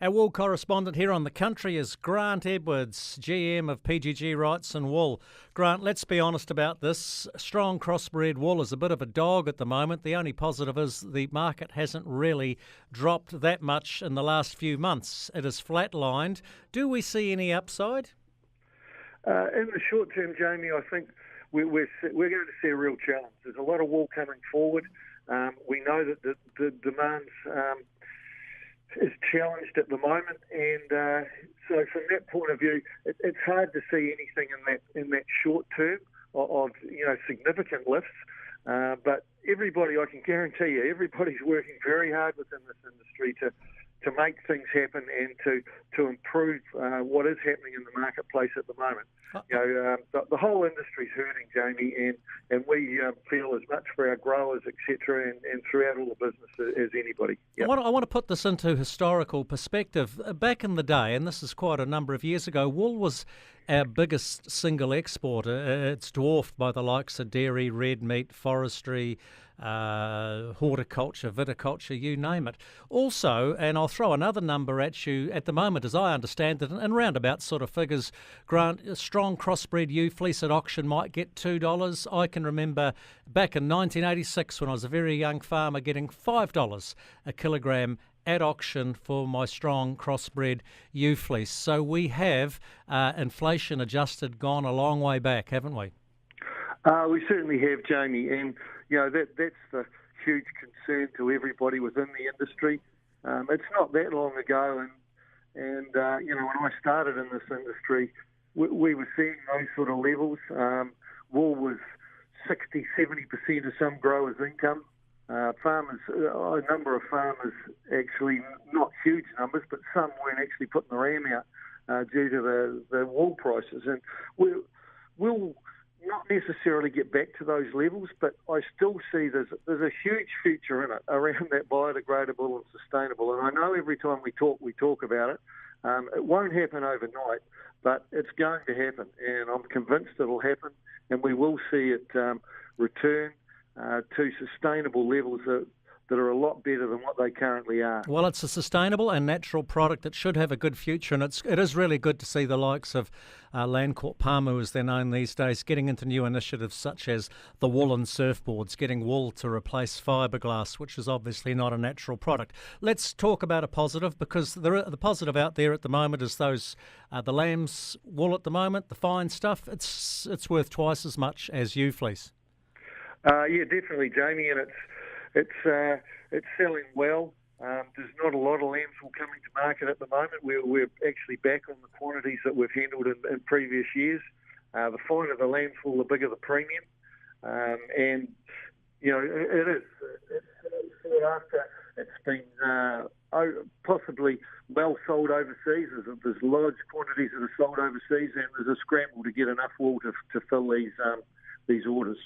Our wool correspondent here on The Country is Grant Edwards, GM of PGG Wrightson Wool. Grant, let's be honest about this. Strong crossbred wool is a bit of a dog at the moment. The only positive is the market hasn't really dropped that much in the last few months. It is flatlined. Do we see any upside? In the short term, Jamie, I think we're going to see a real challenge. There's a lot of wool coming forward. We know that the demand is challenged at the moment, and so from that point of view, it's hard to see anything in that short term of significant lifts. But everybody, I can guarantee you, everybody's working very hard within this industry to make things happen and to improve what is happening in the marketplace at the moment. The whole industry's hurting, Jamie, and we feel as much for our growers, etc., and throughout all the business as anybody. Yep. I want to put this into historical perspective. Back in the day, and this is quite a number of years ago, wool was our biggest single exporter. It's dwarfed by the likes of dairy, red meat, forestry, horticulture, viticulture, you name it. Also, and I'll throw another number at you at the moment, as I understand it, and roundabout sort of figures, Grant, a strong crossbred ewe fleece at auction might get $2. I can remember back in 1986 when I was a very young farmer getting $5 a kilogram at auction for my strong crossbred ewe fleece. So we have, inflation adjusted, gone a long way back, haven't we? We certainly have, Jamie, and that's the huge concern to everybody within the industry. It's not that long ago, and when I started in this industry, we were seeing those sort of levels. Wool was 60-70% of some growers' income. Farmers, a number of farmers, actually not huge numbers, but some weren't actually putting the ram out due to the wool prices, and we'll not necessarily get back to those levels, but I still see there's a huge future in it around that biodegradable and sustainable. And I know every time we talk about it. It won't happen overnight, but it's going to happen, and I'm convinced it'll happen, and we will see it return to sustainable levels that are a lot better than what they currently are. Well, it's a sustainable and natural product that should have a good future, and it is really good to see the likes of Landcourt Palmer, as they're known these days, getting into new initiatives such as the woolen surfboards, getting wool to replace fiberglass, which is obviously not a natural product. Let's talk about a positive, because the positive out there at the moment is those the lamb's wool at the moment, the fine stuff. It's worth twice as much as ewe fleece. Yeah, definitely, Jamie, and it's selling well. There's not a lot of lambs wool coming to market at the moment. We're actually back on the quantities that we've handled in previous years. The finer the lamb's wool, the bigger the premium, and it is. It's after it's been possibly well sold overseas. There's large quantities that are sold overseas, and there's a scramble to get enough wool to fill these orders.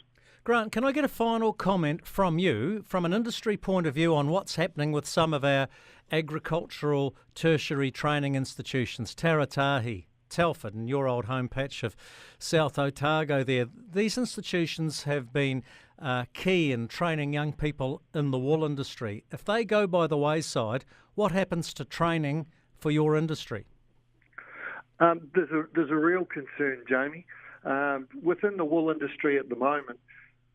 Grant, can I get a final comment from you, from an industry point of view, on what's happening with some of our agricultural tertiary training institutions, Taranaki, Telford, and your old home patch of South Otago there? These institutions have been key in training young people in the wool industry. If they go by the wayside, what happens to training for your industry? There's a real concern, Jamie. Within the wool industry at the moment,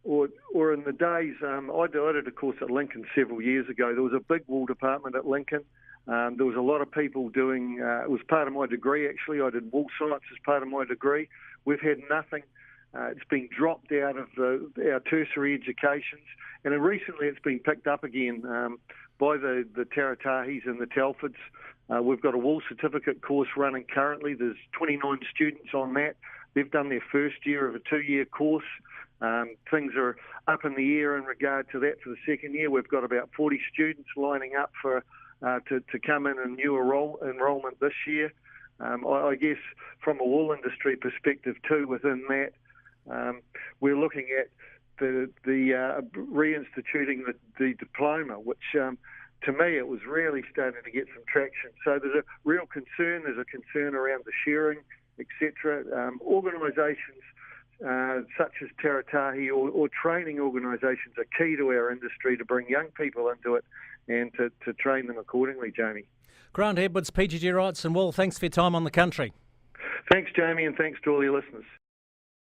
or in the days, I did a course at Lincoln several years ago. There was a big wool department at Lincoln. There was a lot of people doing, it was part of my degree actually. I did wool science as part of my degree. We've had nothing. It's been dropped out of our tertiary educations, and then recently it's been picked up again by the Taratakis and the Telfords. We've got a wool certificate course running currently. There's 29 students on that. They've done their first year of a 2-year course. Things are up in the air in regard to that for the second year. We've got about 40 students lining up for to come in a new enrolment this year. I guess from a wool industry perspective too, within that, we're looking at the reinstituting the diploma, which to me it was really starting to get some traction. So there's a real concern. There's a concern around the sharing, etc. Organisations such as Taranaki or training organisations are key to our industry to bring young people into it and to train them accordingly, Jamie. Grant Edwards, PGG Wrightson. Well, thanks for your time on The Country. Thanks, Jamie, and thanks to all your listeners.